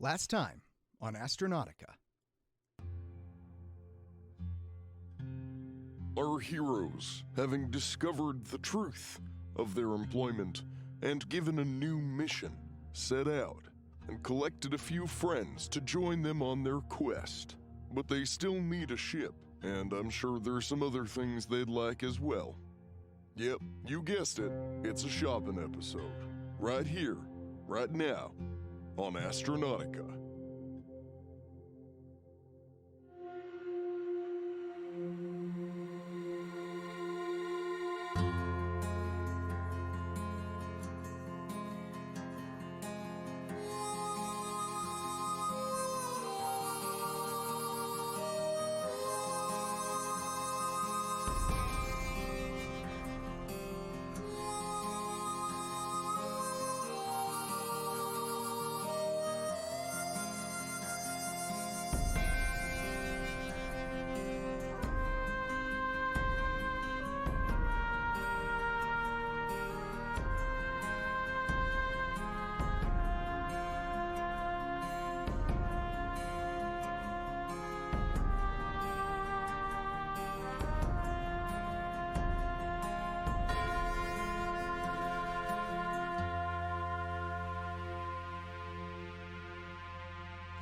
Last time on Astronautica. Our heroes, having discovered the truth of their employment and given a new mission, set out and collected a few friends to join them on their quest. But they still need a ship, and I'm sure there's some other things they'd like as well. Yep, you guessed it, it's a shopping episode. Right here, right now, on Astronautica.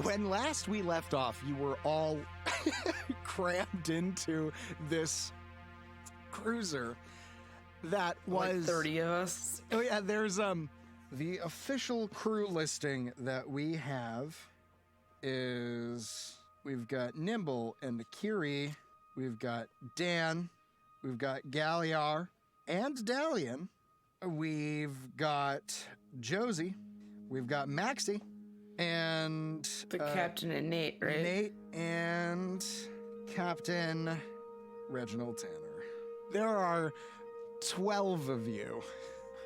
When last we left off, you were all crammed into this cruiser that was... Like 30 of us. Oh yeah, there's the official crew listing that we have is we've got Nimble and Kiri, we've got Dan, we've got Galliar and Dalian, we've got Josie, we've got Maxie, and The captain and Nate, right? Nate and Captain Reginald Tanner. There are 12 of you,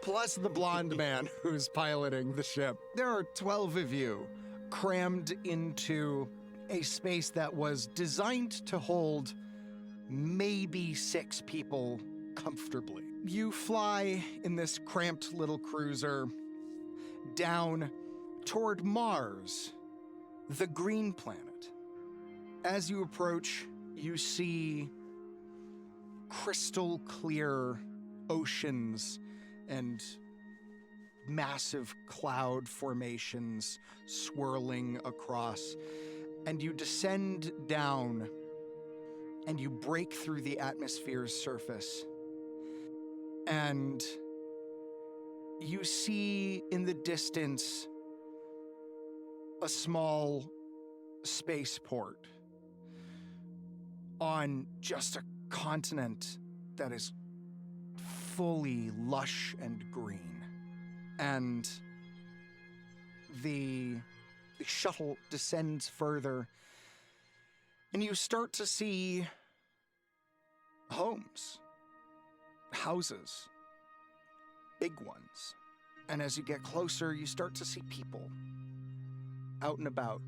plus the blonde man who's piloting the ship. There are 12 of you crammed into a space that was designed to hold maybe 6 people comfortably. You fly in this cramped little cruiser down toward Mars, the green planet. As you approach, you see crystal clear oceans and massive cloud formations swirling across, and you descend down and you break through the atmosphere's surface, and you see in the distance a small spaceport on just a continent that is fully lush and green. And the shuttle descends further, and you start to see homes, houses, big ones. And as you get closer, you start to see people out and about,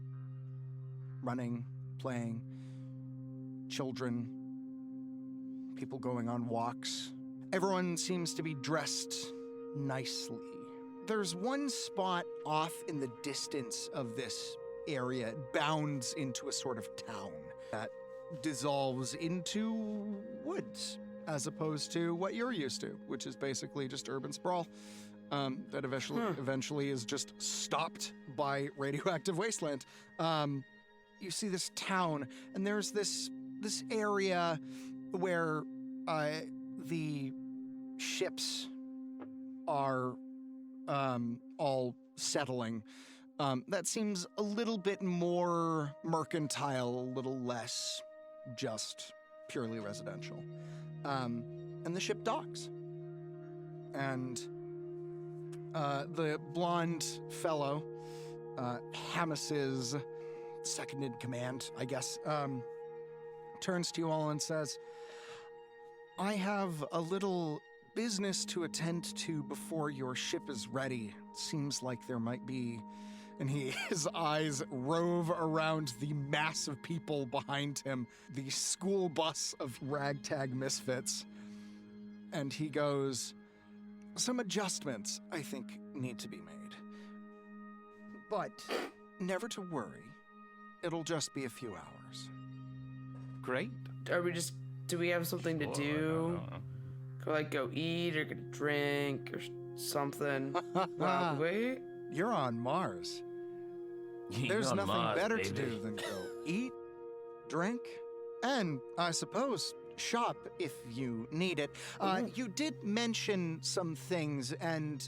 running, playing, children, people going on walks. Everyone seems to be dressed nicely. There's one spot off in the distance of this area. It bounds into a sort of town that dissolves into woods, as opposed to what you're used to, which is basically just urban sprawl. That eventually is just stopped by radioactive wasteland. You see this town, and there's this area where the ships are all settling. That seems a little bit more mercantile, a little less just purely residential. And the ship docks. And the blonde fellow, Hamis's second in command, I guess, turns to you all and says, I have a little business to attend to before your ship is ready. Seems like there might be... And his eyes rove around the mass of people behind him, the school bus of ragtag misfits. And he goes, some adjustments, I think, need to be made. But never to worry. It'll just be a few hours. Great. Do we have something to Sure, do? I don't know. Go eat or get a drink or something? Wait. You're on Mars. You're There's on nothing Mars, better baby. to do than go eat, drink, and I suppose shop if you need it. You did mention some things, and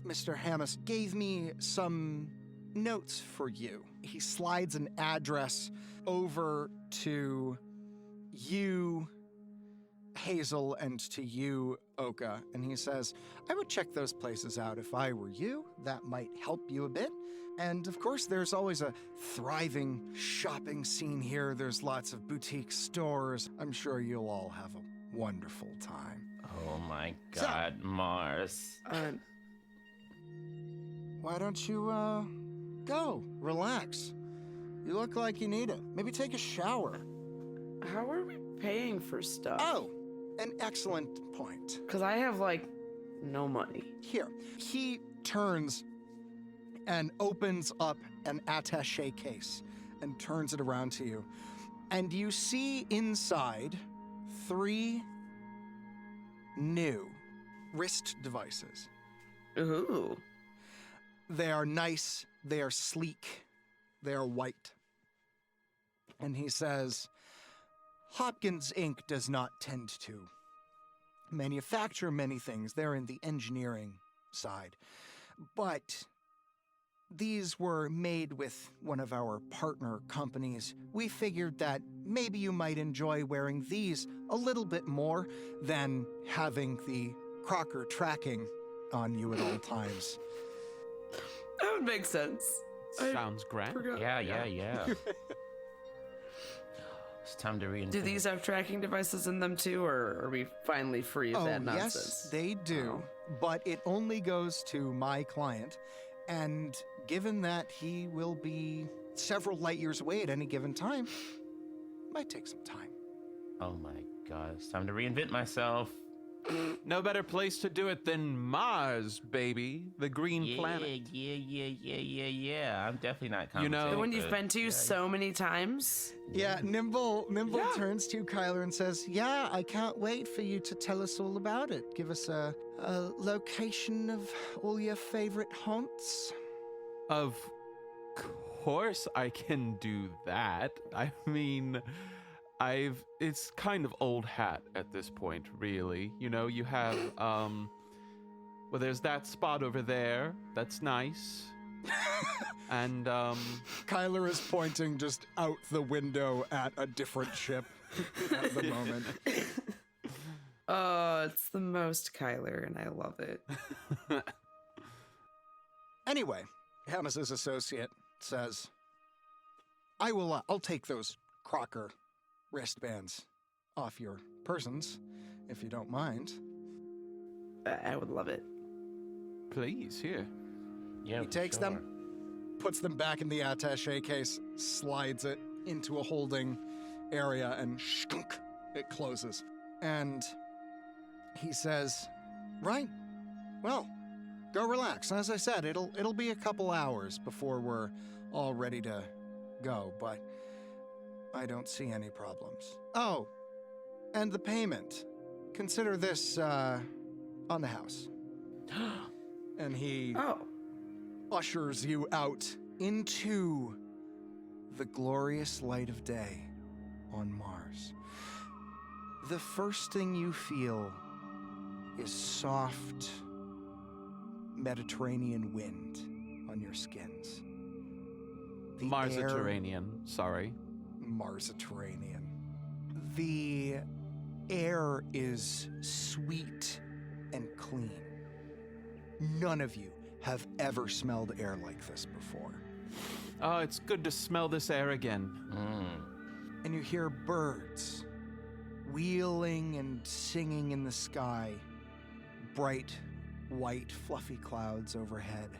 Mr. Hammis gave me some notes for you. He slides an address over to you, Hazel, and to you, Oka, and he says, I would check those places out if I were you. That might help you a bit. And of course, there's always a thriving shopping scene here. There's lots of boutique stores. I'm sure you'll all have a wonderful time. Oh my So- God, Mars. Why don't you, go, relax. You look like you need it. Maybe take a shower. How are we paying for stuff? Oh, an excellent point. Because I have, no money. Here, he turns and opens up an attaché case and turns it around to you. And you see inside 3 new wrist devices. Ooh. They are nice, they are sleek, they are white. And he says, Hopkins Inc. does not tend to manufacture many things. They're in the engineering side. But these were made with one of our partner companies. We figured that maybe you might enjoy wearing these a little bit more than having the Crocker tracking on you at all times. That would make sense. Sounds grand. Forgot. Yeah. It's time to reinvent. Do these have tracking devices in them too, or are we finally free of that nonsense? Yes, they do. But it only goes to my client. And given that he will be several light years away at any given time, might take some time. Oh my God, it's time to reinvent myself. No better place to do it than Mars, baby. The green planet. Yeah. I'm definitely not You know- compensating The one for you've it. been to so many times? Yeah, Nimble turns to Kyler and says, yeah, I can't wait for you to tell us all about it. Give us a location of all your favorite haunts. Of course I can do that. I mean, it's kind of old hat at this point, really. You know, you have, well, there's that spot over there. That's nice. And, Kyler is pointing just out the window at a different ship at the moment. Oh, it's the most Kyler, and I love it. Anyway, Hammis's associate says, I'll take those Crocker wristbands off your persons, if you don't mind. I would love it. please, here. Yeah, He for takes sure. them, puts them back in the attaché case, slides it into a holding area, and shunk, it closes. And he says, right, well, go relax. As I said, it'll be a couple hours before we're all ready to go, but I don't see any problems. Oh, and the payment. Consider this, on the house. And he Oh. ushers you out into the glorious light of day on Mars. The first thing you feel is soft Mediterranean wind on your skins. The Marsiterranean, sorry. Marsiterranean. The air is sweet and clean. None of you have ever smelled air like this before. Oh, it's good to smell this air again. And you hear birds wheeling and singing in the sky, bright, white, fluffy clouds overhead.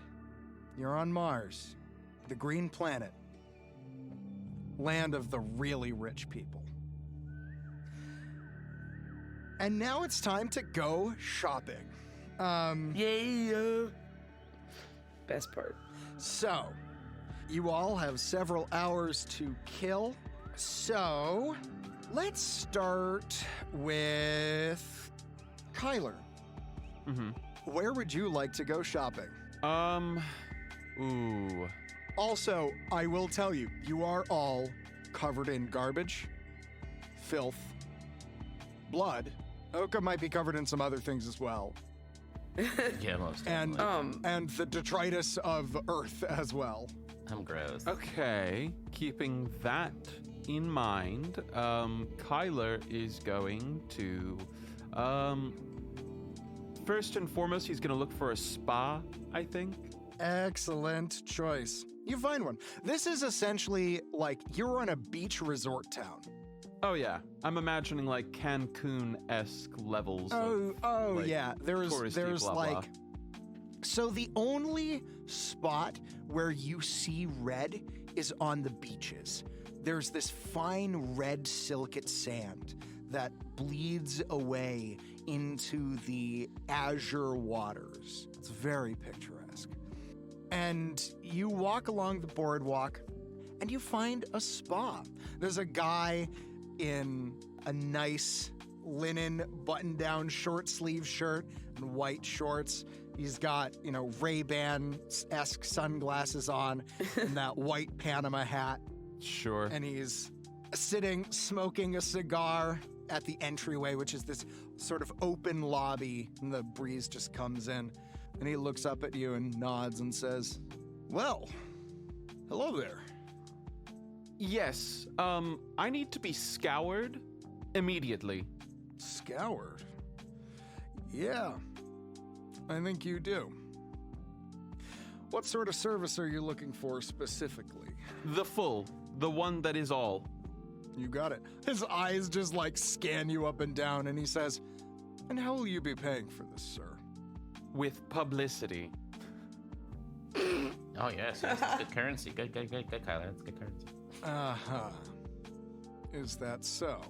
You're on Mars, the green planet, land of the really rich people. And now it's time to go shopping. Yeah. Best part. So, You all have several hours to kill. So, let's start with Kyler. Mm-hmm. Where would you like to go shopping? Ooh. Also, I will tell you, you are all covered in garbage, filth, blood. Oka might be covered in some other things as well. Yeah, most And definitely. and the detritus of Earth as well. I'm gross. Okay, keeping that in mind, Kyler is going to, first and foremost, he's going to look for a spa, I think. Excellent choice. You find one. This is essentially like you're on a beach resort town. Oh yeah, I'm imagining like Cancun-esque levels. Oh like, yeah. touristy, There's blah, like blah. So the only spot where you see red is on the beaches. There's this fine red silicate sand that bleeds away into the azure waters. It's very picturesque. And you walk along the boardwalk and you find a spa. There's a guy in a nice linen button-down short-sleeve shirt and white shorts. He's got, Ray-Ban-esque sunglasses on and that white Panama hat. Sure. And he's sitting, smoking a cigar at the entryway, which is this sort of open lobby, and the breeze just comes in. And he looks up at you and nods and says, "Well, hello there." Yes, I need to be scoured immediately. Scoured? Yeah, I think you do. What sort of service are you looking for specifically? The one that is all. You got it. His eyes just like scan you up and down, and he says, "And how will you be paying for this, sir?" With publicity. Oh, yes, that's good currency. Good, Kyler. That's good currency. Uh-huh. Is that so?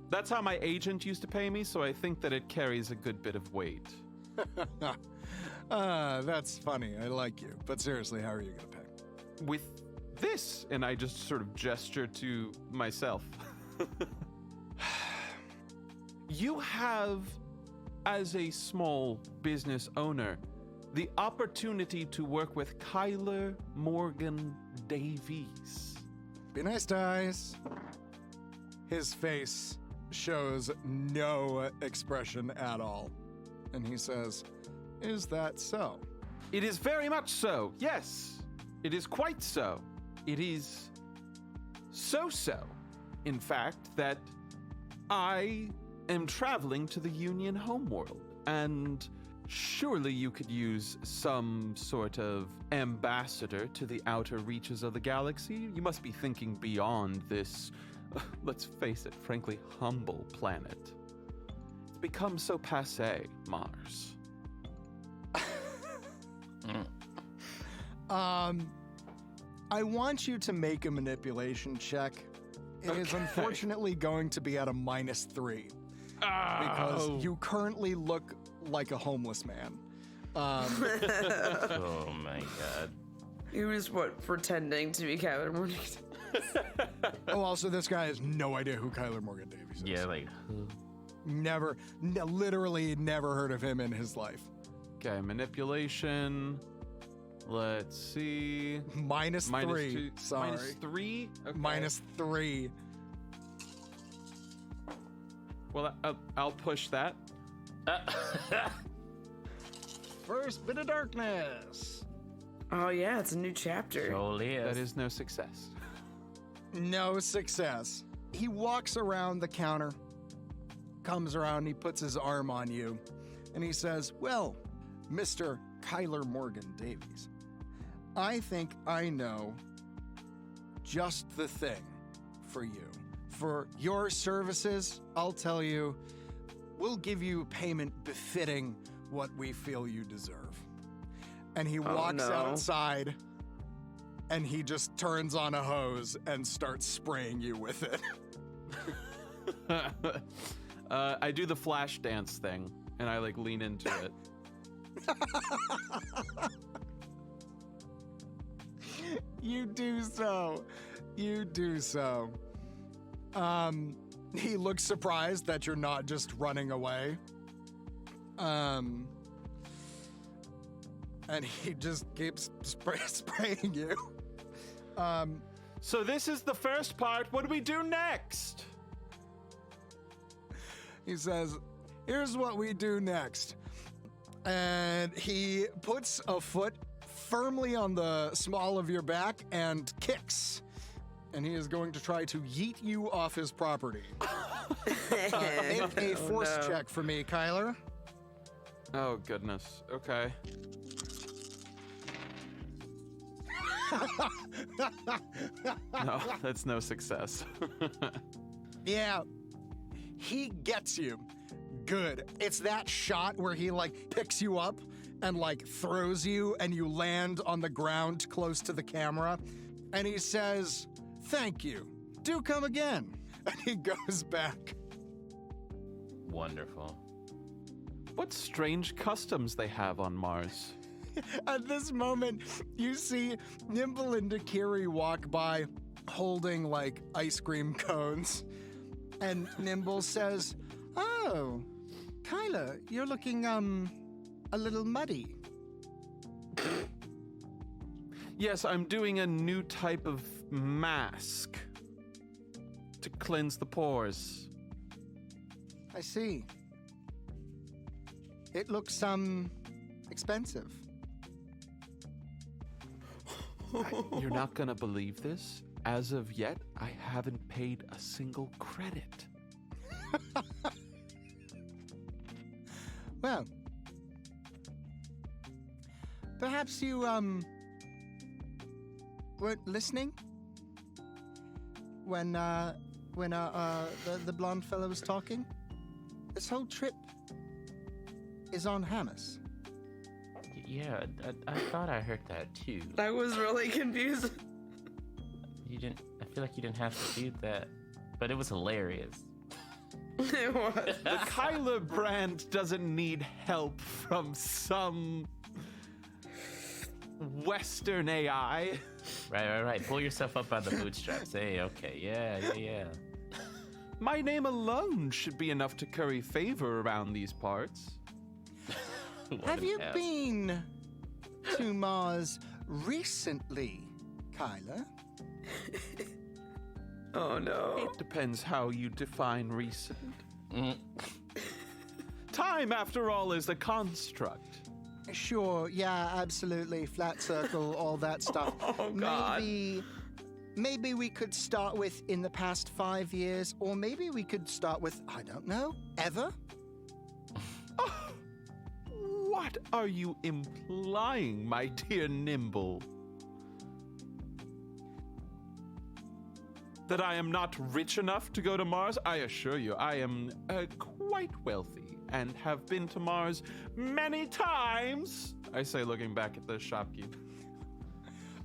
That's how my agent used to pay me, so I think that it carries a good bit of weight. That's funny. I like you. But seriously, how are you going to pay? With this, and I just sort of gesture to myself. You have, as a small business owner, the opportunity to work with Kyler Morgan Davies. Be nice, guys. His face shows no expression at all. And he says, "Is that so?" It is very much so, yes. It is quite so. It is so, in fact, that I am traveling to the Union homeworld, and surely you could use some sort of ambassador to the outer reaches of the galaxy. You must be thinking beyond this, let's face it, frankly, humble planet. It's become so passé, Mars. I want you to make a manipulation check. It is Okay. unfortunately going to be at a -3 because you currently look like a homeless man. Oh, my God. He was pretending to be Kevin Morgan. Also, this guy has no idea who Kyler Morgan Davies is. Yeah, like, who? Literally never heard of him in his life. Okay, manipulation. Let's see. -3. Sorry. -3? Okay. -3. Well, I'll push that. First bit of darkness. Oh yeah, it's a new chapter. Surely is. That is no success. No success. He walks around the counter, comes around, he puts his arm on you, and he says, "Well, Mr. Kyler Morgan Davies, I think I know just the thing for you. For your services, I'll tell you, we'll give you payment befitting what we feel you deserve." And he walks no. outside, and he just turns on a hose and starts spraying you with it. I do the flash dance thing, and I lean into it. You do so. You do so. He looks surprised that you're not just running away. And he just keeps spraying you. So this is the first part. What do we do next? He says, here's what we do next. And he puts a foot firmly on the small of your back and kicks. And he is going to try to yeet you off his property. Make a force check for me, Kyler. Oh, goodness. Okay. No, that's no success. Yeah, he gets you. Good. It's that shot where he picks you up and throws you and you land on the ground close to the camera. And he says, "Thank you. Do come again." And he goes back. Wonderful. What strange customs they have on Mars. At this moment, you see Nimble and Dakiri walk by holding ice cream cones. And Nimble says, "Oh, Kyler, you're looking a little muddy." Yes, I'm doing a new type of mask to cleanse the pores. I see. It looks expensive. You're not gonna believe this. As of yet, I haven't paid a single credit. Well, perhaps you weren't listening when the blonde fellow was talking. This whole trip is on Hamas. Yeah, I thought I heard that too. I was really confused. You didn't. I feel like you didn't have to do that, but it was hilarious. It was. The Kyler brand doesn't need help from some Western AI. Right. Pull yourself up by the bootstraps. Hey, okay, yeah. My name alone should be enough to curry favor around these parts. Have you been to Mars recently, Kyler? Oh no. It depends how you define recent. Time, after all, is a construct. Sure, yeah, absolutely. Flat circle, all that stuff. Oh, God. Maybe we could start with in the past 5 years, or maybe we could start with, I don't know, ever? What are you implying, my dear Nimble? That I am not rich enough to go to Mars? I assure you, I am quite wealthy and have been to Mars many times, I say, looking back at the shopkeep.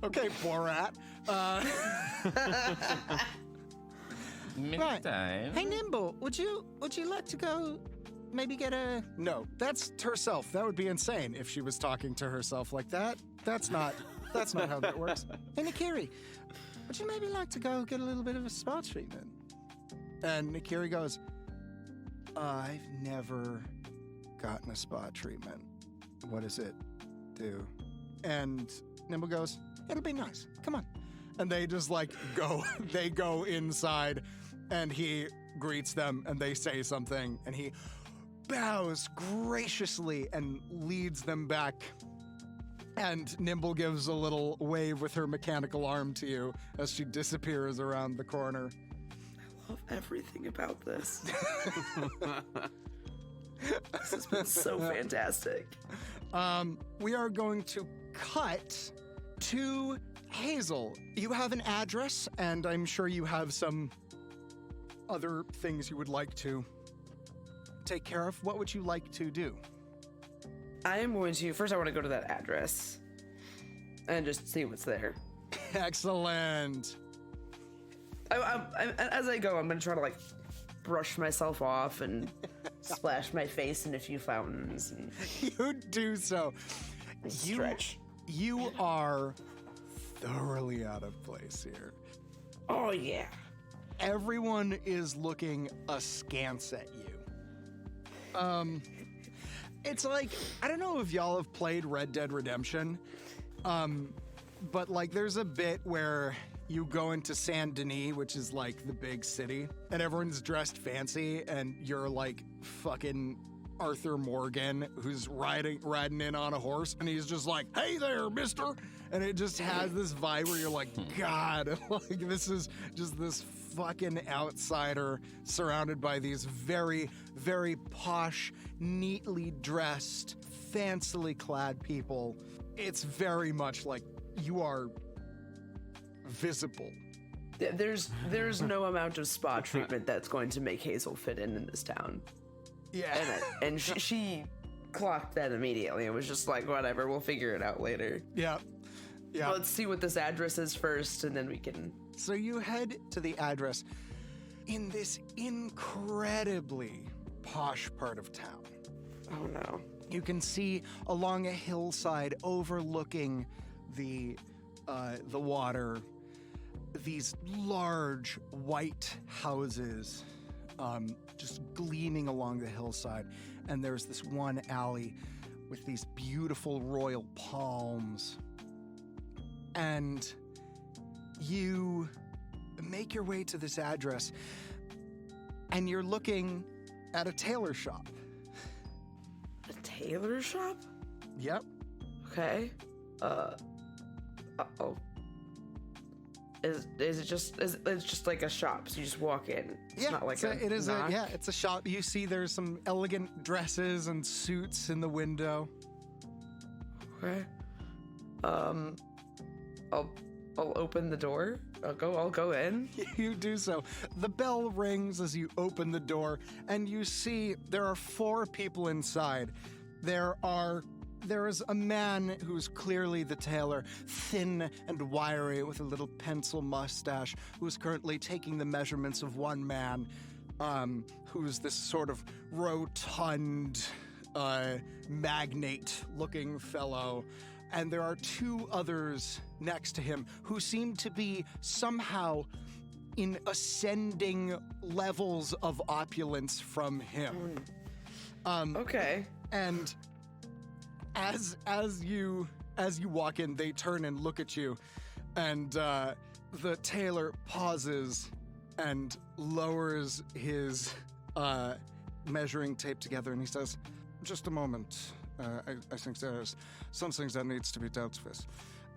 Okay, Borat. Many Right. times. Hey, Nimble, would you like to go maybe get a... No, that's herself. That would be insane if she was talking to herself like that. That's not how that works. Hey, Nikiri, would you maybe like to go get a little bit of a spa treatment? And Nikiri goes, I've never gotten a spa treatment. What does it do? And Nimble goes, it'll be nice. Come on. And they just go, they go inside and he greets them and they say something and he bows graciously and leads them back. And Nimble gives a little wave with her mechanical arm to you as she disappears around the corner. I love everything about this. This has been so fantastic. We are going to cut to Hazel. You have an address, and I'm sure you have some other things you would like to take care of. What would you like to do? I am going to, first I want to go to that address and just see what's there. Excellent. As I go, I'm going to try to brush myself off and splash my face in a few fountains. And You do so. stretch. You are thoroughly out of place here. Oh, yeah. Everyone is looking askance at you. It's like, I don't know if y'all have played Red Dead Redemption, but like there's a bit where you go into Saint Denis, which is like the big city, and everyone's dressed fancy, and you're like fucking Arthur Morgan, who's riding in on a horse, and he's just like, "Hey there, mister," and it just has this vibe where you're like, God, like this is just this fucking outsider surrounded by these very, very posh, neatly dressed, fancily clad people. It's very much like you are visible. There's no amount of spa treatment that's going to make Hazel fit in this town. Yeah. And she clocked that immediately. It was just like, whatever, we'll figure it out later. Yeah. Yeah. Let's see what this address is first, and then we can... So you head to the address in this incredibly posh part of town. Oh, no. You can see along a hillside overlooking the water, these large white houses just gleaming along the hillside. And there's this one alley with these beautiful royal palms. And you make your way to this address, and you're looking at a tailor shop. A tailor shop? Yep. Okay. Uh-oh. Is it just it's just like a shop, so you just walk in? It's Yeah, not like it's a shop. You see there's some elegant dresses and suits in the window. Okay. I'll open the door. I'll go in. You do so. The bell rings as you open the door, and you see there are 4 people inside. There is a man who's clearly the tailor, thin and wiry with a little pencil mustache, who's currently taking the measurements of one man, who's this sort of rotund, magnate-looking fellow. And there are 2 others next to him who seem to be somehow in ascending levels of opulence from him. Okay. And as you walk in, they turn and look at you, and the tailor pauses and lowers his measuring tape together, and he says, "Just a moment. I think there's some things that needs to be dealt with."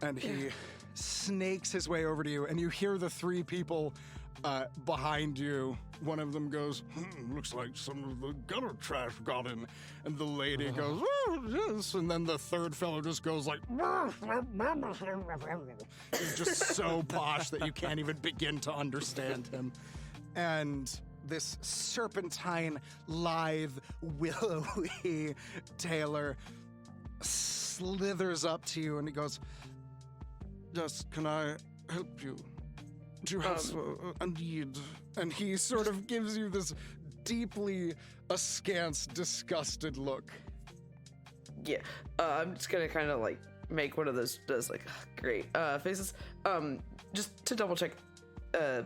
And he snakes his way over to you, and you hear the 3 people behind you. One of them goes, "Looks like some of the gutter trash got in." And the lady goes, "Oh, yes." And then the third fellow just goes like, he's just so posh that you can't even begin to understand him. And this serpentine, lithe, willowy tailor slithers up to you, and he goes, "Yes, can I help you? Do you have a need?" And he sort of gives you this deeply askance, disgusted look. Yeah. I'm just gonna kind of like make one of those like great faces. Just to double check,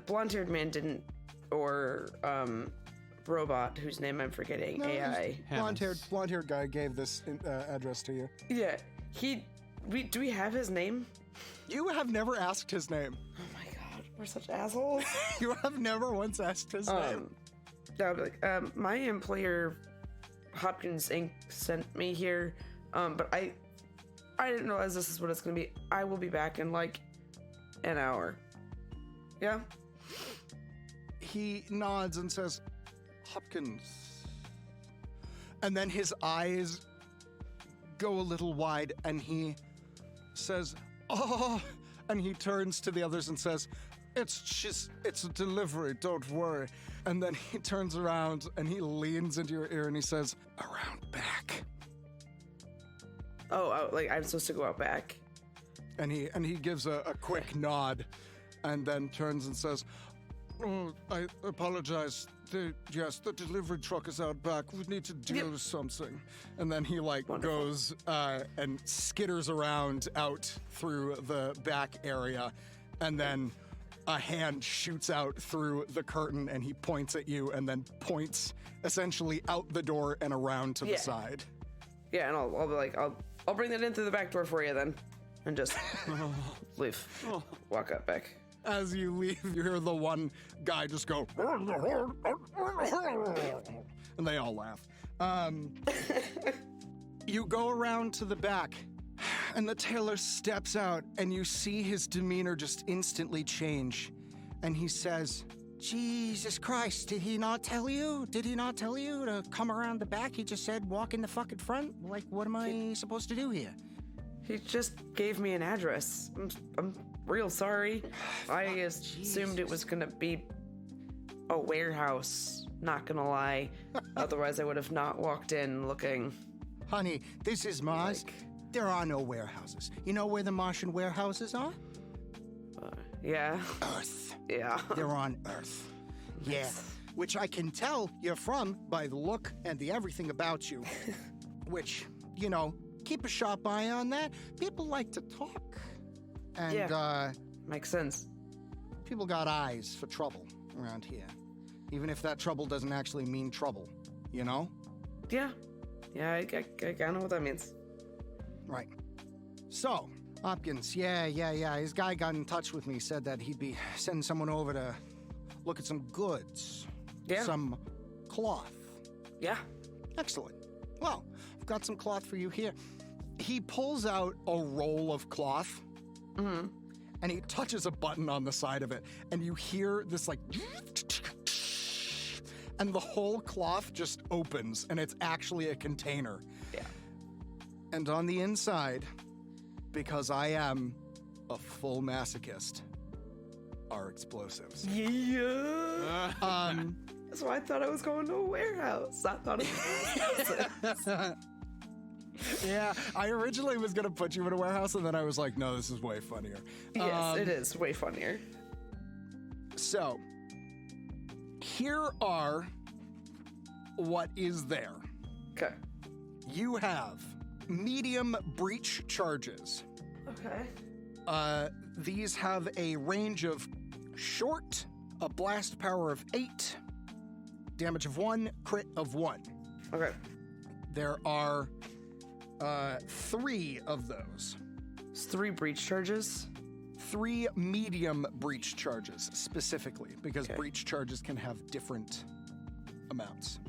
blonde-haired man didn't, or robot whose name I'm forgetting. No, AI. blonde-haired guy gave this address to you. Yeah. Do we have his name? You have never asked his name. Oh my god, we're such assholes. You have never once asked his name. I'll be like, my employer, Hopkins Inc. sent me here, but I didn't realize this is what it's gonna be. I will be back in like an hour. Yeah? He nods and says, "Hopkins." And then his eyes go a little wide, and he says, "Oh," and he turns to the others and says, it's a delivery, don't worry." And then he turns around and he leans into your ear and he says, "Around back." Oh, like I'm supposed to go out back. And he gives a quick nod, and then turns and says, Oh, I apologize. Yes, the delivery truck is out back. We need to deal with something. And then he goes and skitters around out through the back area, and then a hand shoots out through the curtain, and he points at you, and then points essentially out the door and around to the side. Yeah, and I'll be like, I'll bring that in through the back door for you then, and just leave. Walk up back. As you leave, you hear the one guy just go, and they all laugh. You go around to the back, and the tailor steps out, and you see his demeanor just instantly change. And he says, Jesus Christ, did he not tell you? Did he not tell you to come around the back? He just said, walk in the fucking front? Like, what am I supposed to do here? He just gave me an address. I'm real sorry. I assumed it was gonna be a warehouse, not gonna lie. Otherwise, I would have not walked in looking. Honey, this is Mars. There are no warehouses. You know where the Martian warehouses are? Yeah. Earth. Yeah. They're on Earth. Yeah. Which I can tell you're from by the look and the everything about you. Which, you know, keep a sharp eye on that. People like to talk. And, makes sense. People got eyes for trouble around here. Even if that trouble doesn't actually mean trouble, you know? Yeah. Yeah, I kind of know what that means. Right. So, Hopkins, yeah. His guy got in touch with me, said that he'd be sending someone over to look at some goods. Yeah. Some cloth. Yeah. Excellent. Well, I've got some cloth for you here. He pulls out a roll of cloth. Mm-hmm. And he touches a button on the side of it, and you hear this and the whole cloth just opens, and it's actually a container. Yeah. And on the inside, because I am a full masochist, are explosives. Yeah. That's why I thought I was going to a warehouse. I thought it was Yeah, I originally was going to put you in a warehouse, and then I was like, no, this is way funnier. Yes, it is way funnier. So, here are what is there. Okay. You have medium breach charges. Okay. These have a range of short, a blast power of 8, damage of 1, crit of 1. Okay. There are 3 of those. It's 3 breach charges. 3 medium breach charges, specifically, because Okay. breach charges can have different amounts.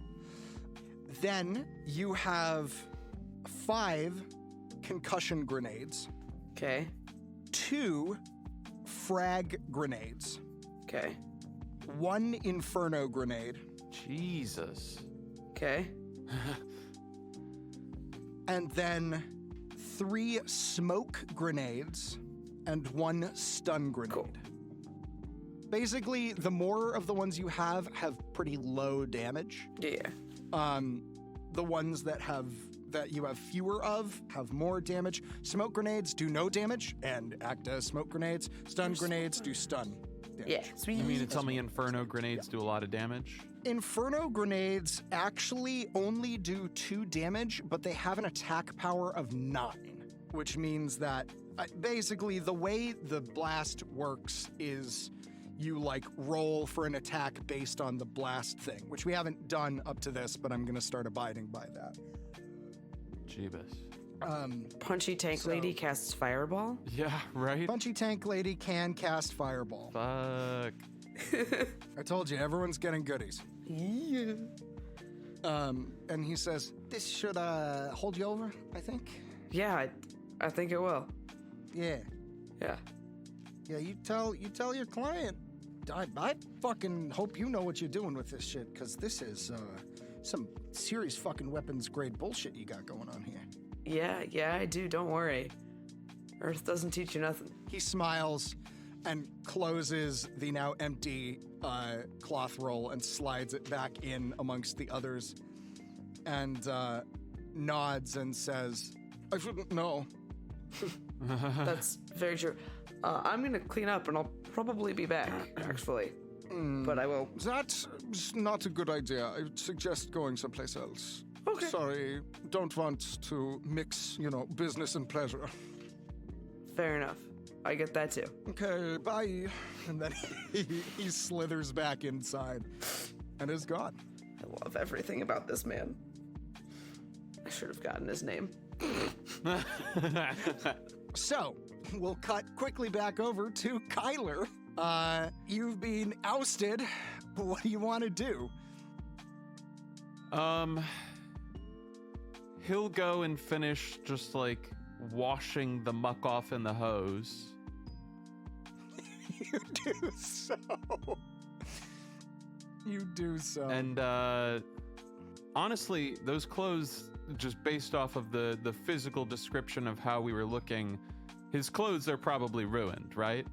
Then you have 5 concussion grenades, Okay. 2 frag grenades, Okay. 1 inferno grenade, Jesus. Okay. and then 3 smoke grenades and 1 stun grenade. Cool. Basically, the more of the ones you have pretty low damage. Yeah. The ones that you have fewer of have more damage. Smoke grenades do no damage and act as smoke grenades. Stun grenades do stun damage. Yeah. Sweet. You mean to tell me Inferno grenades do a lot of damage? Inferno grenades actually only do 2 damage, but they have an attack power of 9, which means that basically the way the blast works is you roll for an attack based on the blast thing, which we haven't done up to this, but I'm going to start abiding by that. Jeebus. Punchy tank lady casts fireball. Yeah, right? Punchy Tank Lady can cast Fireball. Fuck. I told you, everyone's getting goodies. Yeah. And he says, this should hold you over, I think. Yeah, I think it will. Yeah. Yeah. Yeah, you tell your client. I fucking hope you know what you're doing with this shit, because this is some serious fucking weapons grade bullshit you got going on here. Yeah, I do. Don't worry. Earth doesn't teach you nothing. He smiles and closes the now empty cloth roll and slides it back in amongst the others and nods and says, I shouldn't know. That's very true. I'm gonna clean up and I'll probably be back, actually. but I will. That's not a good idea. I would suggest going someplace else. Okay. Sorry, don't want to mix, business and pleasure. Fair enough. I get that too. Okay, bye. And then he slithers back inside and is gone. I love everything about this man. I should have gotten his name. So, we'll cut quickly back over to Kyler. You've been ousted. What do you want to do? He'll go and finish just like washing the muck off in the hose. You do so. You do so. And honestly, those clothes, just based off of the physical description of how we were looking, his clothes are probably ruined, right?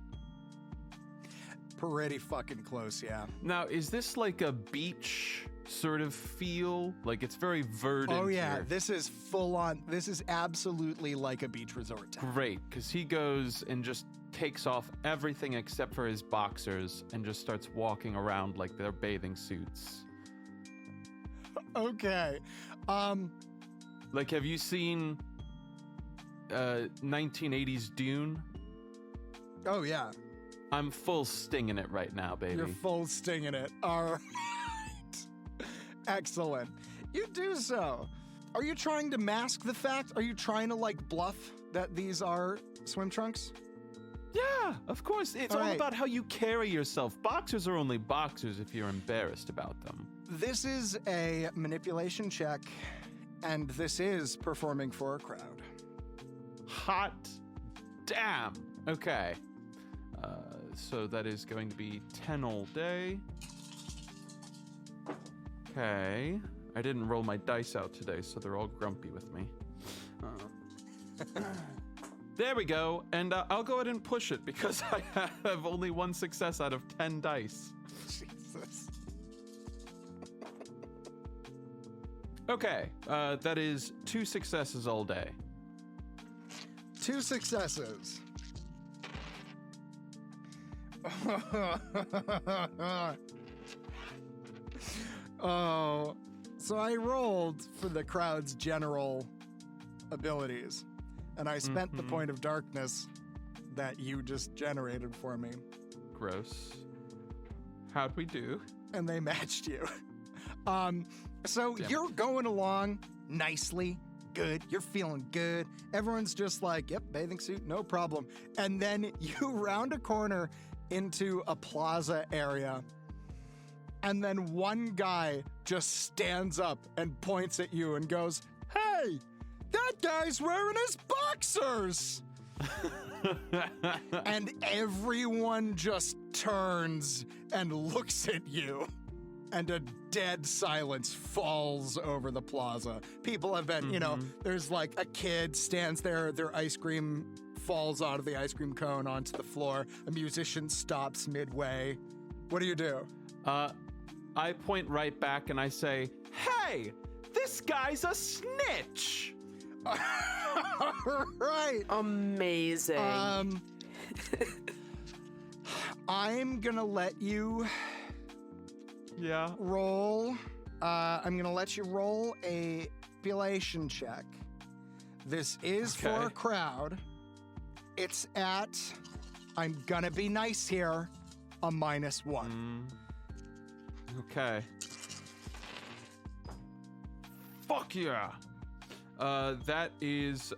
Pretty fucking close, yeah. Now, is this like a beach sort of feel? Like it's very verdant. Oh yeah, here. this is full on. This is absolutely like a beach resort town. Great, because he goes and just takes off everything except for his boxers and just starts walking around like they're bathing suits. Okay. Like, have you seen 1980s Dune? Oh yeah. I'm full stinging it right now, baby. You're full stinging it. All right. Excellent. You do so. Are you trying to mask the fact? Are you trying to bluff that these are swim trunks? Yeah, of course. It's all right. about how you carry yourself. Boxers are only boxers if you're embarrassed about them. This is a manipulation check, and this is performing for a crowd. Hot damn. Okay. So that is going to be 10 all day. Okay. I didn't roll my dice out today, so they're all grumpy with me. There we go. And I'll go ahead and push it because I have only one success out of 10 dice. Jesus. Okay. That is 2 successes all day. 2 successes. Oh, so I rolled for the crowd's general abilities, and I spent the point of darkness that you just generated for me, Gross. How'd we do? and they matched you. So Damn you're going along nicely, good. You're feeling good. Everyone's just like, yep, bathing suit, no problem. And then you round a corner into a plaza area, and then one guy just stands up and points at you and goes, "Hey, that guy's wearing his boxers!" And everyone just turns and looks at you. And a dead silence falls over the plaza. People have been, there's like a kid stands there, their ice cream falls out of the ice cream cone onto the floor. A musician stops midway. What do you do? I point right back and I say, "Hey, this guy's a snitch!" Right. Amazing. I'm gonna let you Yeah. roll. I'm gonna let you roll a manipulation check. This is for Okay. a crowd. It's at, I'm gonna be nice here, a -1. Okay. Fuck yeah. That is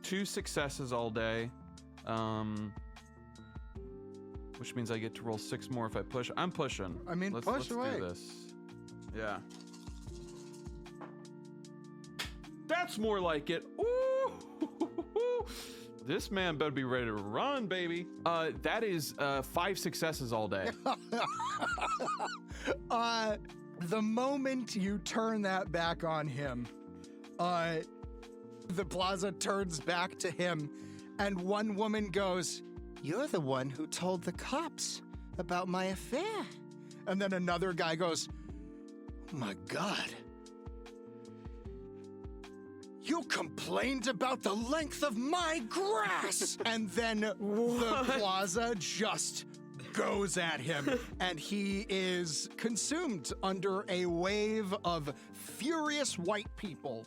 2 successes all day. Which means I get to roll 6 more if I push. I'm pushing. I mean, let's push away. do this. Yeah. That's more like it. Ooh. This man better be ready to run, baby. That is 5 successes all day. The moment you turn that back on him, the plaza turns back to him, and one woman goes, "You're the one who told the cops about my affair." And then another guy goes, "Oh my God. You complained about the length of my grass." And then the plaza just goes at him, and he is consumed under a wave of furious white people.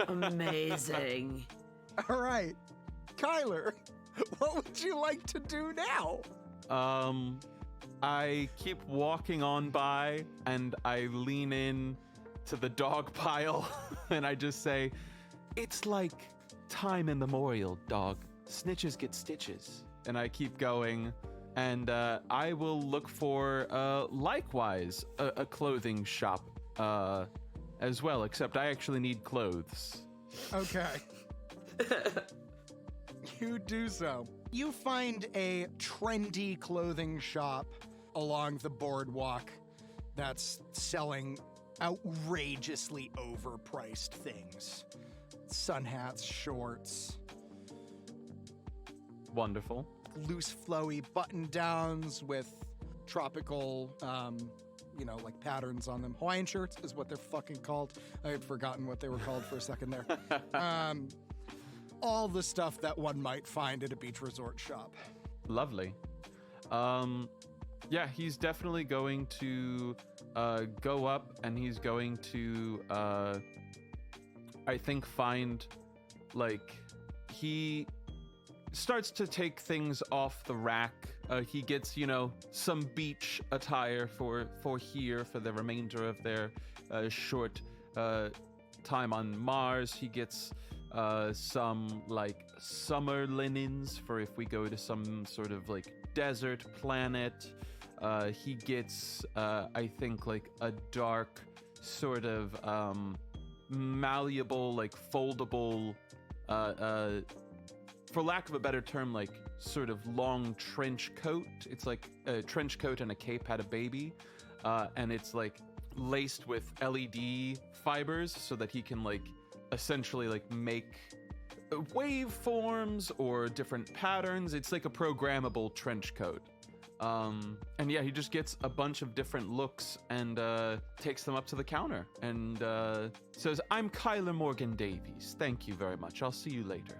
Amazing. All right, Kyler, what would you like to do now? I keep walking on by, and I lean in to the dog pile, and I just say, "It's like time immemorial, dog. Snitches get stitches." And I keep going, and I will look for, likewise, a clothing shop as well, except I actually need clothes. Okay. You do so. You find a trendy clothing shop along the boardwalk that's selling outrageously overpriced things. Sun hats, shorts, Wonderful. loose flowy button downs with tropical, like patterns on them. Hawaiian shirts is what they're fucking called. I had forgotten what they were called for a second there. All the stuff that one might find at a beach resort shop. Lovely. Yeah, he's definitely going to go up, and he's going to, I think, find, he starts to take things off the rack. He gets, some beach attire for here for the remainder of their short time on Mars. He gets some summer linens for if we go to some sort of desert planet. He gets I think a dark sort of malleable, foldable, for lack of a better term, sort of long trench coat. It's like a trench coat and a cape had a baby, and it's laced with LED fibers so that he can essentially make waveforms or different patterns. It's like a programmable trench coat. And yeah, he just gets a bunch of different looks and takes them up to the counter and says, "I'm Kyler Morgan Davies. Thank you very much. I'll see you later."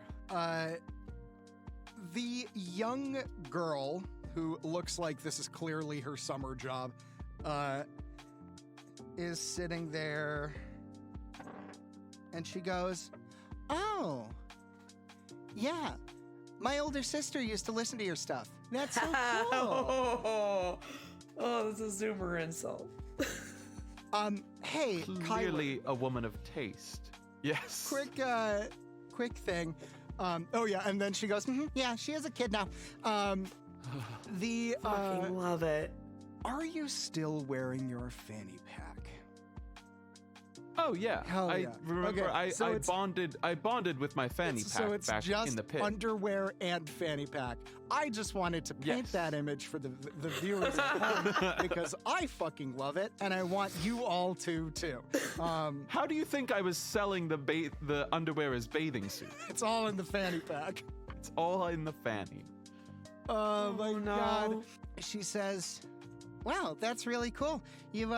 The young girl, who looks like this is clearly her summer job, is sitting there, and she goes, "Oh, yeah, my older sister used to listen to your stuff. That's so cool." Oh, this is a Zoomer insult. Hey, Clearly Kyler, a woman of taste. Yes. quick thing. And then she goes, "Yeah, she has a kid now." Fucking love it. Are you still wearing your fanny pack? Oh yeah. Hell I yeah. remember Okay, so I bonded with my fanny pack So it's back just in the pit. underwear and fanny pack. I just wanted to paint Yes. that image for the viewers at home because I fucking love it, and I want you all to too. How do you think I was selling the underwear as bathing suit? It's all in the fanny pack. It's all in the fanny. Oh my no. God. She says, "Wow, that's really cool. You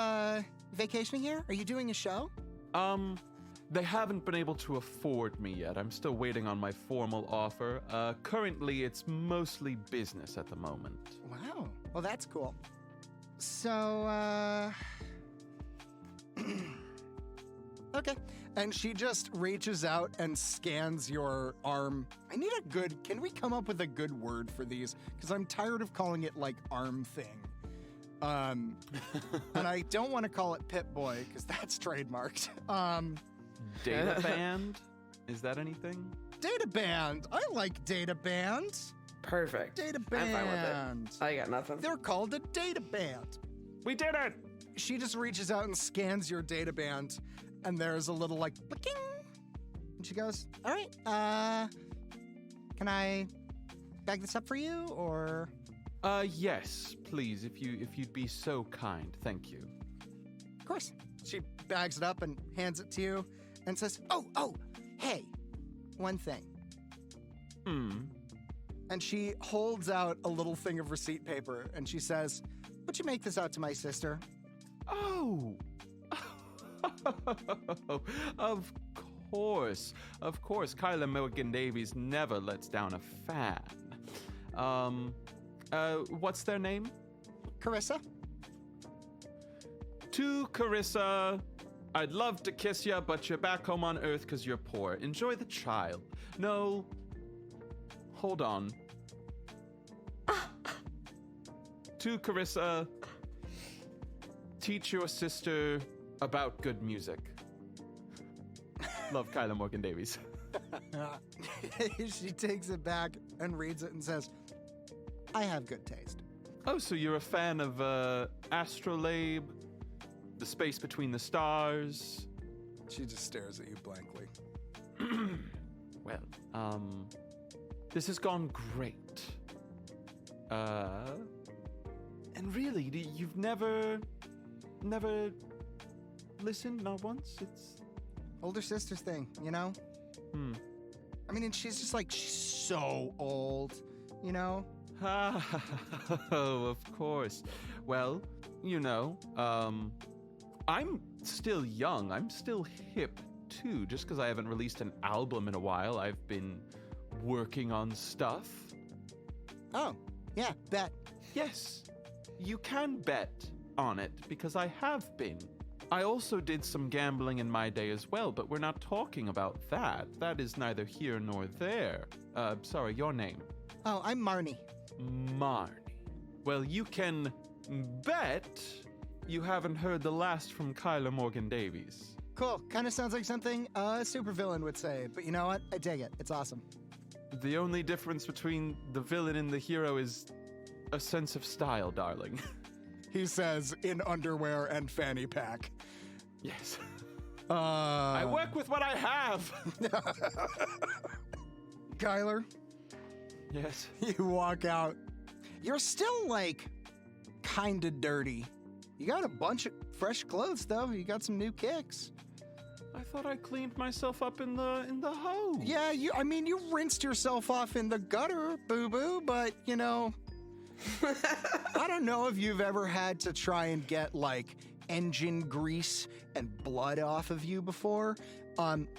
vacationing here? Are you doing a show?" They haven't been able to afford me yet. I'm still waiting on my formal offer. Currently, it's mostly business at the moment. Wow. Well, that's cool. So, okay. And she just reaches out and scans your arm. Can we come up with a good word for these? Because I'm tired of calling it arm thing. And I don't want to call it Pit Boy because that's trademarked. Data band? Is that anything? Data band. I like data band. Perfect. Data I'm fine with band. it. I got nothing. They're called a data band. We did it! She just reaches out and scans your data band, and there's a little blicking. And she goes, "All right, can I bag this up for you, or?" Yes, please, if you'd be so kind. Thank you. Of course. She bags it up and hands it to you and says, Oh, hey, one thing. And she holds out a little thing of receipt paper and she says, "Would you make this out to my sister?" Oh! Of course. Kyler Morgan Davies never lets down a fan. What's their name? Carissa? To Carissa, I'd love to kiss ya, but you're back home on Earth because you're poor. Enjoy the child. No. Hold on. To Carissa, teach your sister about good music. Love, Kyla Morgan Davies. She takes it back and reads it and says, I have good taste. Oh, so you're a fan of Astrolabe, The Space Between the Stars. She just stares at you blankly. Well, this has gone great. And really, you've never listened, not once? It's... Older sister's thing, you know? Hmm. I mean, and she's just like, she's so old, you know? Oh, of course. Well, you know, I'm still young. I'm still hip, too. Just because I haven't released an album in a while, I've been working on stuff. Oh, yeah, bet. Yes, you can bet on it, because I have been. I also did some gambling in my day as well, but we're not talking about that. That is neither here nor there. Sorry, your name? Oh, I'm Marnie. Marnie. Well, you can bet you haven't heard the last from Kyla Morgan Davies. Cool. Kind of sounds like something a supervillain would say, but you know what? I dig it. It's awesome. The only difference between the villain and the hero is a sense of style, darling. He says in underwear and fanny pack. Yes. I I work with what I have. Kyler, Yes. you walk out. You're still, like, kind of dirty. You got a bunch of fresh clothes, though. You got some new kicks. I thought I cleaned myself up in the hose. Yeah, you rinsed yourself off in the gutter, boo-boo, but, you know, I don't know if you've ever had to try and get, like, engine grease and blood off of you before.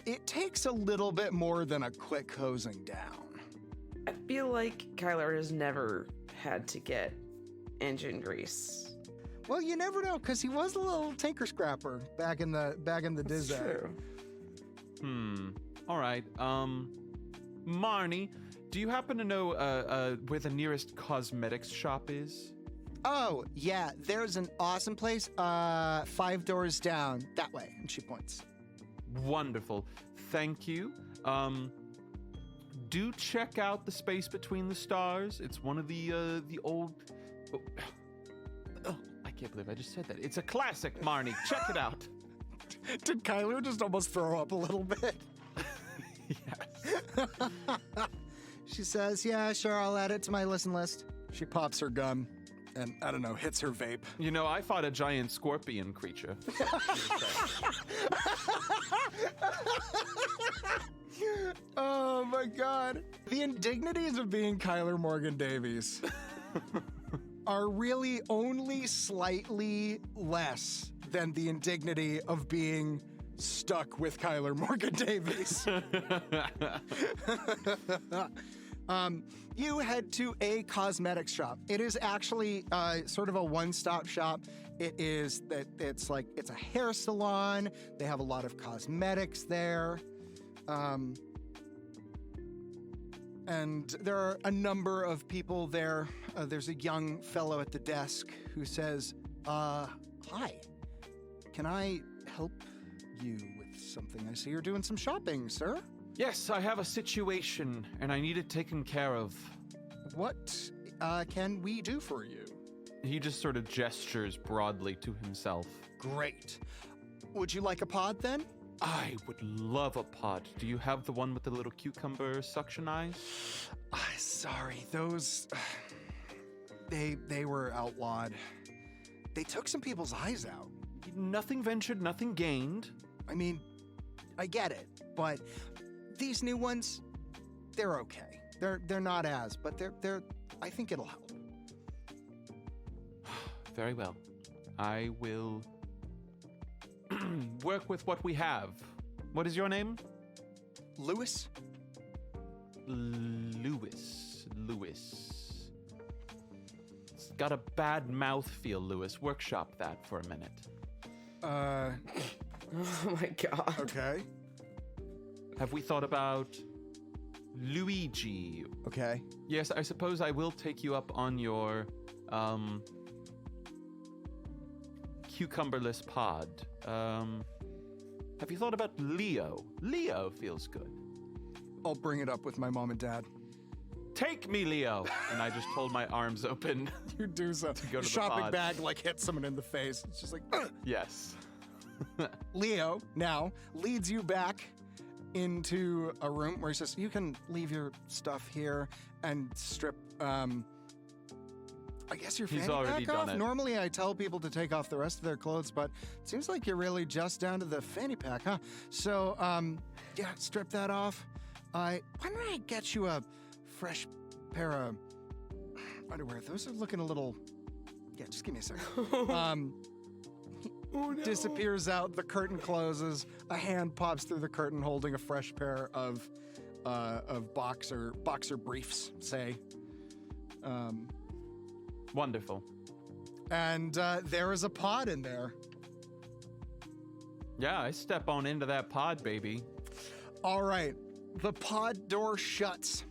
It takes a little bit more than a quick hosing down. I feel like Kyler has never had to get engine grease. Well, you never know, because he was a little tinker scrapper back in the That's Dizzy. true. All right. Marnie, do you happen to know where the nearest cosmetics shop is? Oh, yeah, there's an awesome place 5 doors down, that way, and she points. Wonderful. Thank you. Do check out The Space Between the Stars. It's one of the old... Oh, I can't believe I just said that. It's a classic, Marnie. Check it out. Did Kyler just almost throw up a little bit? Yes. She says, yeah, sure, I'll add it to my listen list. She pops her gum and, I don't know, hits her vape. You know, I fought a giant scorpion creature. Oh my god. The indignities of being Kyler Morgan Davies are really only slightly less than the indignity of being stuck with Kyler Morgan Davies. You head to a cosmetics shop. It is actually sort of a one-stop shop. It's a hair salon. They have a lot of cosmetics there. And there are a number of people there. There's a young fellow at the desk who says, hi, can I help you with something? I see you're doing some shopping, sir. Yes, I have a situation, and I need it taken care of. What can we do for you? He just sort of gestures broadly to himself. Great. Would you like a pod then? I would love a pod. Do you have the one with the little cucumber suction eyes? Sorry, those... They were outlawed. They took some people's eyes out. Nothing ventured, nothing gained. I mean, I get it, but these new ones, they're okay. They're not as, but they're I think it'll help. Very well. I will work with what we have. What is your name? Lewis? Lewis. got a bad mouthfeel, Lewis. Workshop that for a minute. Oh my god. Okay. Have we thought about Luigi? Okay. Yes, I suppose I will take you up on your cucumberless pod. Have you thought about Leo? Leo feels good. I'll bring it up with my mom and dad. Take me, Leo! And I just hold my arms open. You do so. go to the shopping pod. bag like hits someone in the face. It's just like, "Ugh." Yes. Leo now leads you back into a room where he says, you can leave your stuff here and strip, I guess your He's fanny already pack off. done it. Normally I tell people to take off the rest of their clothes, but it seems like you're really just down to the fanny pack, huh? So, yeah, strip that off. Why don't I get you a fresh pair of underwear? Those are looking a little... Yeah, just give me a second. Disappears out, the curtain closes, a hand pops through the curtain holding a fresh pair of boxer briefs, say. Wonderful. And there is a pod in there. Yeah, I step on into that pod, baby. All right, the pod door shuts.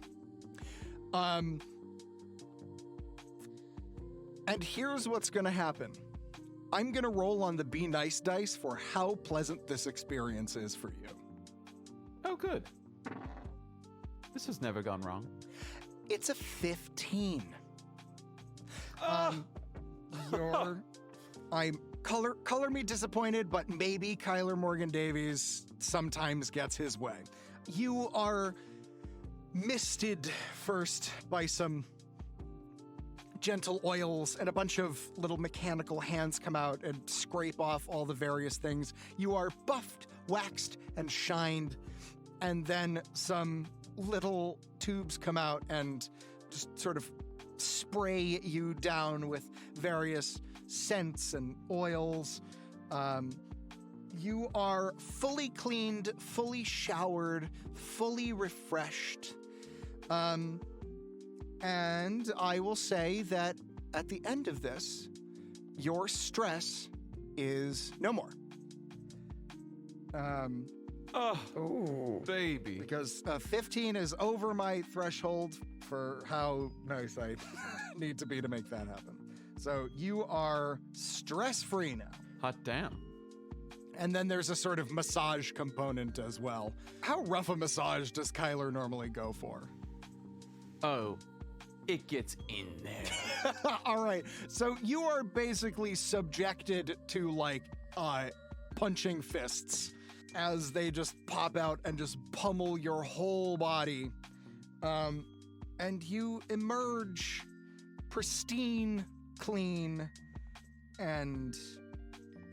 And here's what's gonna happen. I'm gonna roll on the Be Nice dice for how pleasant this experience is for you. Oh, good. This has never gone wrong. It's a 15. I'm color me disappointed, but maybe Kyler Morgan Davies sometimes gets his way. You are misted first by some gentle oils, and a bunch of little mechanical hands come out and scrape off all the various things. You are buffed, waxed, and shined, and then some little tubes come out and just sort of spray you down with various scents and oils. You are fully cleaned, fully showered, fully refreshed. And I will say that at the end of this, your stress is no more. Oh, baby. Because 15 is over my threshold for how nice I need to be to make that happen. So you are stress-free now. Hot damn. And then there's a sort of massage component as well. How rough a massage does Kyler normally go for? Oh, it gets in there. All right. So you are basically subjected to like punching fists as they just pop out and just pummel your whole body. And you emerge pristine, clean, and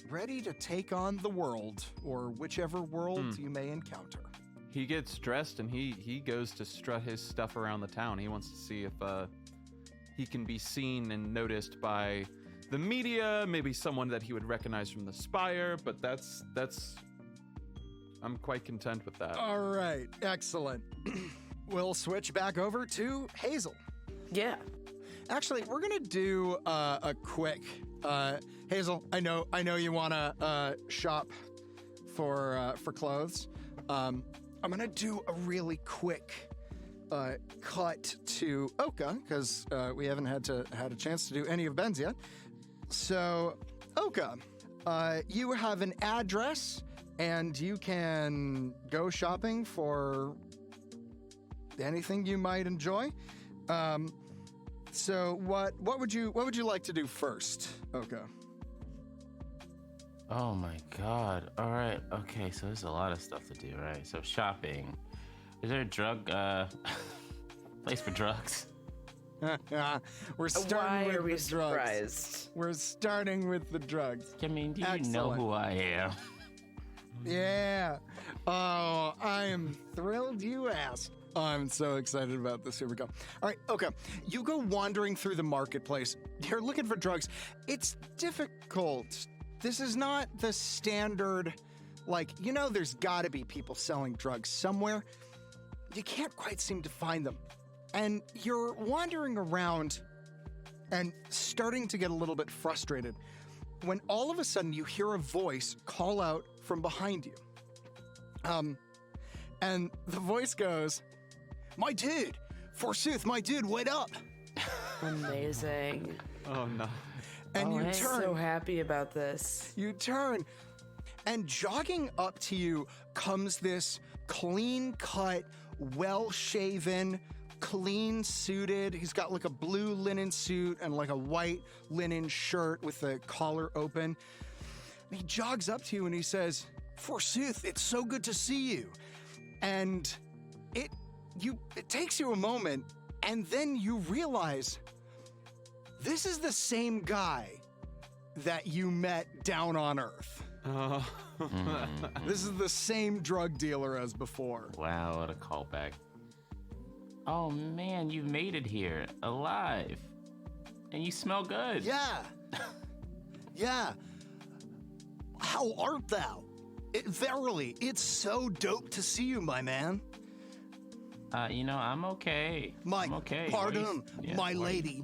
ready to take on the world, or whichever world you may encounter. He gets dressed and he goes to strut his stuff around the town. He wants to see if he can be seen and noticed by the media, maybe someone that he would recognize from the Spire, but that's I'm quite content with that. All right, excellent. We'll switch back over to Hazel. Yeah. Actually, we're gonna do a quick Hazel. I know you wanna shop for clothes. I'm gonna do a really quick cut to Oka because we haven't had a chance to do any of Ben's yet. So, Oka, you have an address and you can go shopping for anything you might enjoy. So what would you like to do first, Oka? Oh my god. All right. Okay, so there's a lot of stuff to do, right? So shopping. Is there a drug place for drugs? We're starting Why with are we the drugs. surprised? We're starting with the drugs. I mean, do you know Excellent. who I am? Yeah. Oh, I am thrilled you asked. I'm so excited about this. Here we go. All right, okay. You go wandering through the marketplace. You're looking for drugs. It's difficult. This is not the standard, there's gotta be people selling drugs somewhere. You can't quite seem to find them. And you're wandering around and starting to get a little bit frustrated when all of a sudden you hear a voice call out from behind you. And the voice goes, "My dude, forsooth, my dude, wait up." Amazing. Oh no. And you I'm turn. so happy about this. You turn, and jogging up to you comes this clean-cut, well-shaven, clean-suited. He's got like a blue linen suit and like a white linen shirt with the collar open. And he jogs up to you and he says, "Forsooth, it's so good to see you." And it takes you a moment, and then you realize this is the same guy that you met down on Earth. This is the same drug dealer as before. Wow, what a callback. Oh man, you made it here, alive. And you smell good. Yeah. Yeah. How art thou? Verily, it's so dope to see you, my man. I'm okay. I'm okay. Pardon, my lady.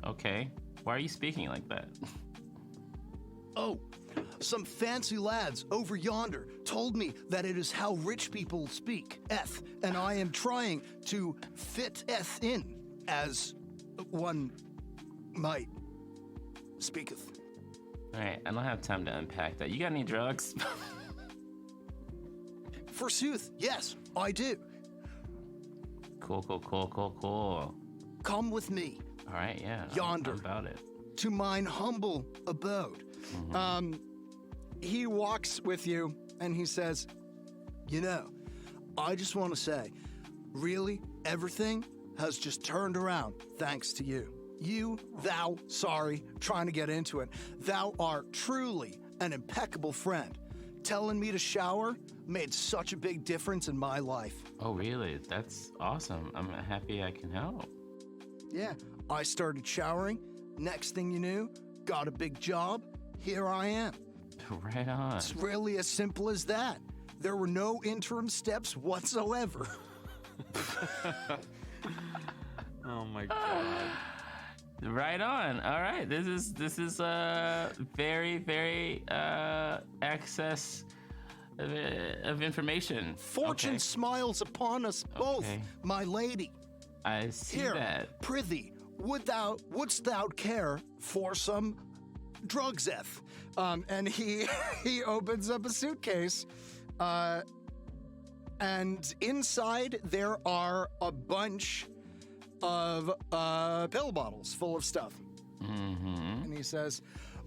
Okay. Why are you speaking like that? Oh, some fancy lads over yonder told me that it is how rich people speak, eth, and I am trying to fit eth in, as one might speaketh. All right, I don't have time to unpack that. You got any drugs? Forsooth, yes, I do. Cool. Come with me All right, yeah. Yonder. I'm about it. to mine humble abode. He walks with you and he says, I just want to say, really, everything has just turned around thanks to you. Trying to get into it. Thou art truly an impeccable friend. Telling me to shower made such a big difference in my life. Oh, really? That's awesome. I'm happy I can help. Yeah, I started showering. Next thing you knew, got a big job. Here I am. Right on. It's really as simple as that. There were no interim steps whatsoever. Oh my god. Right on. All right. This is very, very excess of information. Fortune Okay. smiles upon us both, Okay. my lady. I see Here, that. prithee, wouldst thou care for some drugs, Eth? And he opens up a suitcase, and inside there are a bunch of pill bottles full of stuff. Mm-hmm. And he says,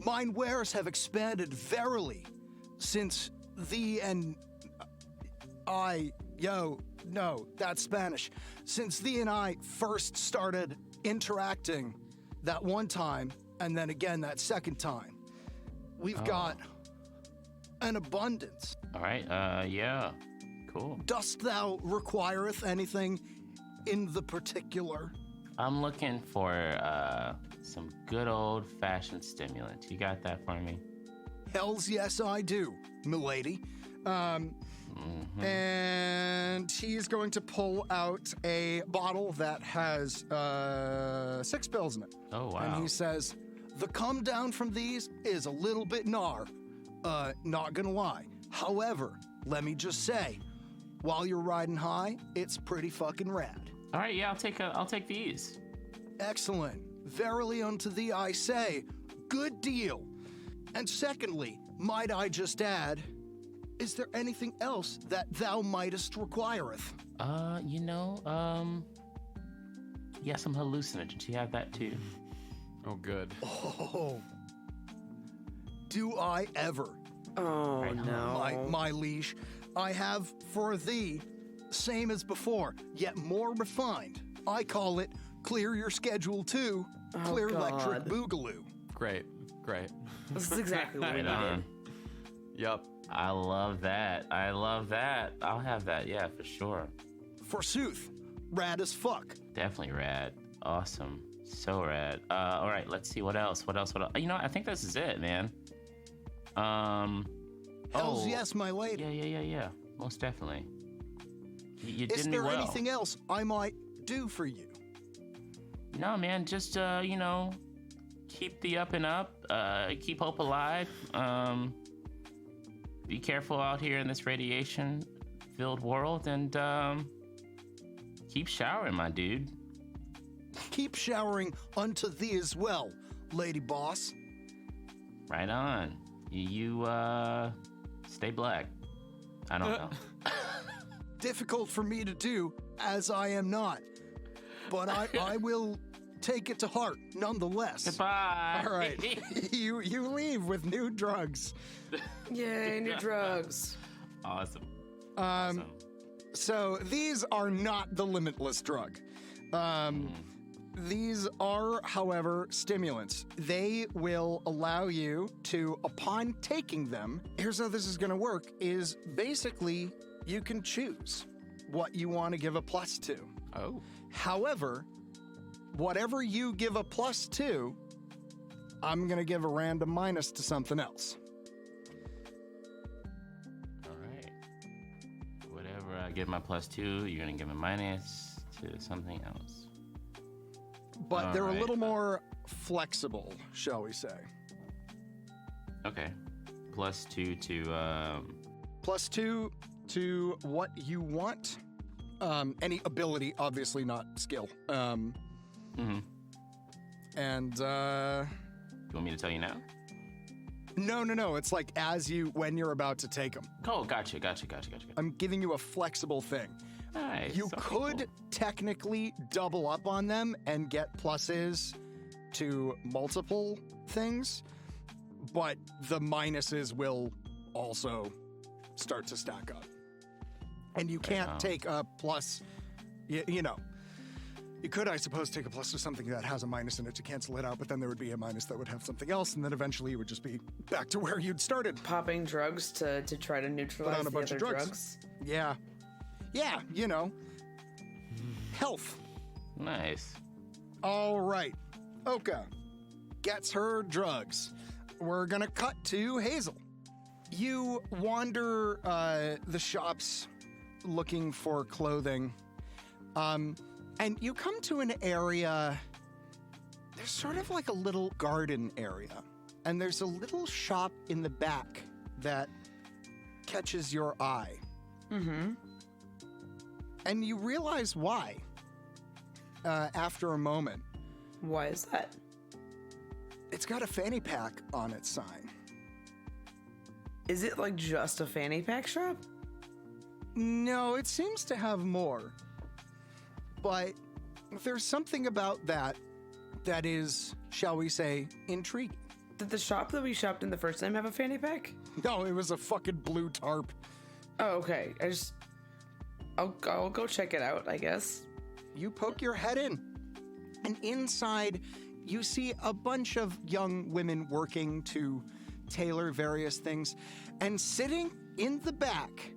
"Mine wares have expanded verily since thee and no, that's Spanish. Since thee and I first started interacting that one time, and then again that second time. We've got an abundance. All right. Yeah. Cool. Dost thou requireth anything in the particular?" I'm looking for some good old-fashioned stimulant. You got that for me? Hells yes, I do, milady. And he's going to pull out a bottle that has 6 pills in it. Oh, wow. And he says, "The come down from these is a little bit gnar. Not gonna lie. However, let me just say, while you're riding high, it's pretty fucking rad." All right. Yeah, I'll take these. Excellent. Verily unto thee I say, good deal. And secondly, might I just add, is there anything else that thou mightest requireth? Yeah, some hallucinogens. You have that too. Oh good. Oh, do I ever, Oh Right. no. my liege? I have for thee, same as before, yet more refined. I call it Clear Your Schedule 2, Clear Electric God. Boogaloo. Great. This is exactly what we Right needed. on. Yep. I love that. I'll have that. Yeah, for sure. Forsooth, rad as fuck. Definitely rad. Awesome. So rad. All right, let's see what else. I think this is it, man. Hells yes, my lady. Yeah. Most definitely. You Is did me there well. anything else I might do for you? No, man, just keep the up and up. Keep hope alive. Be careful out here in this radiation-filled world, and keep showering, my dude. Keep showering unto thee as well, lady boss. Right on. You stay black. I don't know. Difficult for me to do, as I am not. But I will take it to heart, nonetheless. Goodbye. All right. You leave with new drugs. Yay, new drugs. Awesome. So these are not the limitless drug. These are, however, stimulants. They will allow you to, upon taking them, here's how this is going to work, is basically you can choose what you want to give a plus to. Oh. However, whatever you give a plus to, I'm going to give a random minus to something else. All right. Whatever I give my +2, you're going to give a minus to something else. But they're a little Alright. more flexible, shall we say. Okay. +2 to +2 to what you want. Any ability, obviously not skill. And You want me to tell you now? no. It's like when you're about to take them. Oh, gotcha. I'm giving you a flexible thing. Nice. You Some could people- technically double up on them and get pluses to multiple things, but the minuses will also start to stack up. And you can't on. take a plus, you know. You could, I suppose, take a plus to something that has a minus in it to cancel it out, but then there would be a minus that would have something else, and then eventually you would just be back to where you'd started. Popping drugs to try to neutralize Put on a the bunch other of drugs. drugs. Yeah, you know. Health. Nice. All right. Oka gets her drugs. We're going to cut to Hazel. You wander the shops looking for clothing. And you come to an area. There's sort of like a little garden area. And there's a little shop in the back that catches your eye. Mm-hmm. And you realize why after a moment. Why is that? It's got a fanny pack on its sign. Is it like just a fanny pack shop? No, it seems to have more. But there's something about that is, shall we say, intriguing. Did the shop that we shopped in the first time have a fanny pack? No, it was a fucking blue tarp. Oh, okay. I'll go check it out, I guess. You poke your head in, and inside you see a bunch of young women working to tailor various things. And sitting in the back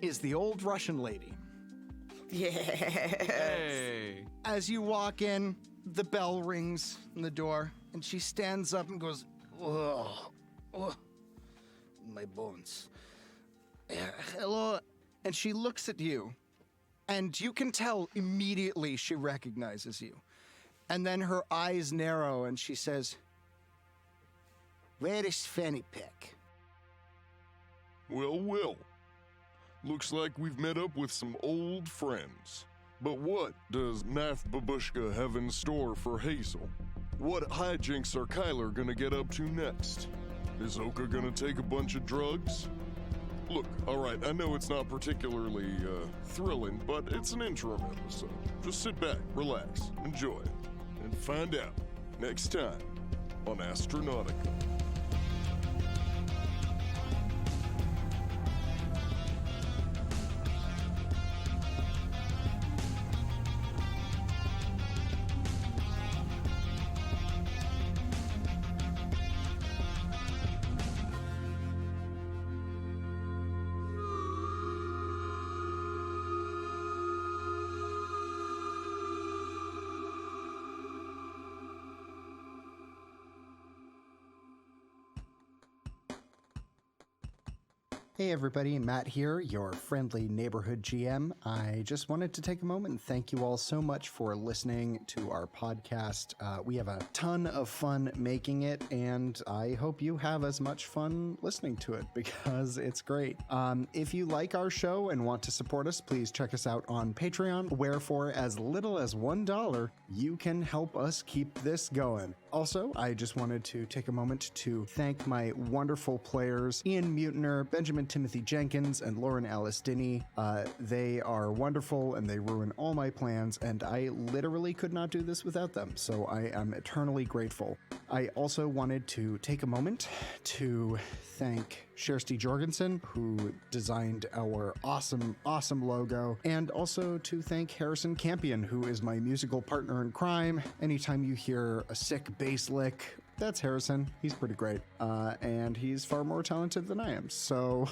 is the old Russian lady. Yeah. Hey. As you walk in, the bell rings in the door, and she stands up and goes, "Oh, my bones. Hello." And she looks at you, and you can tell immediately she recognizes you. And then her eyes narrow, and she says, "Where is Fanny Pack?" Well. Looks like we've met up with some old friends. But what does Knife Babushka have in store for Hazel? What hijinks are Kyler gonna get up to next? Is Oka gonna take a bunch of drugs? Look, alright, I know it's not particularly thrilling, but it's an interim episode. Just sit back, relax, enjoy it, and find out next time on Astronautica. Hey everybody, Matt here, your friendly neighborhood GM. I just wanted to take a moment and thank you all so much for listening to our podcast. We have a ton of fun making it, and I hope you have as much fun listening to it because it's great. If you like our show and want to support us, please check us out on Patreon, where for as little as $1, you can help us keep this going. Also, I just wanted to take a moment to thank my wonderful players, Ian Mutiner, Benjamin Timothy Jenkins, and Lauren Alice Dinney. They are wonderful and they ruin all my plans, and I literally could not do this without them, so I am eternally grateful. I also wanted to take a moment to thank Shersty Jorgensen, who designed our awesome logo, and also to thank Harrison Campion, who is my musical partner in crime. Anytime you hear a sick bass lick, that's Harrison. He's pretty great, and he's far more talented than I am, so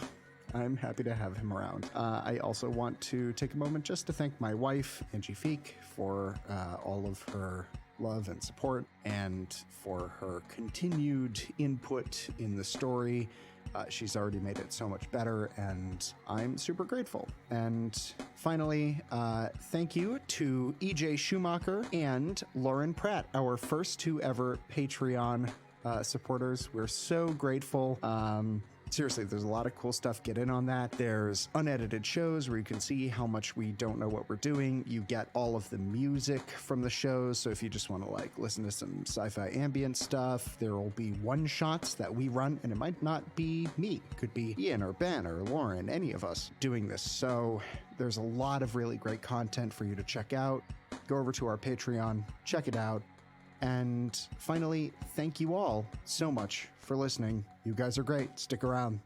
I'm happy to have him around. I also want to take a moment just to thank my wife, Angie Feek, for all of her love and support, and for her continued input in the story. She's already made it so much better, and I'm super grateful. And finally, thank you to EJ Schumacher and Lauren Pratt, our first two ever Patreon supporters. We're so grateful. Seriously, there's a lot of cool stuff. Get in on that. There's unedited shows where you can see how much we don't know what we're doing. You get all of the music from the shows. So if you just want to like listen to some sci-fi ambient stuff, there will be one-shots that we run, and it might not be me. It could be Ian or Ben or Lauren, any of us doing this. So there's a lot of really great content for you to check out. Go over to our Patreon, check it out. And finally, thank you all so much for listening. You guys are great. Stick around.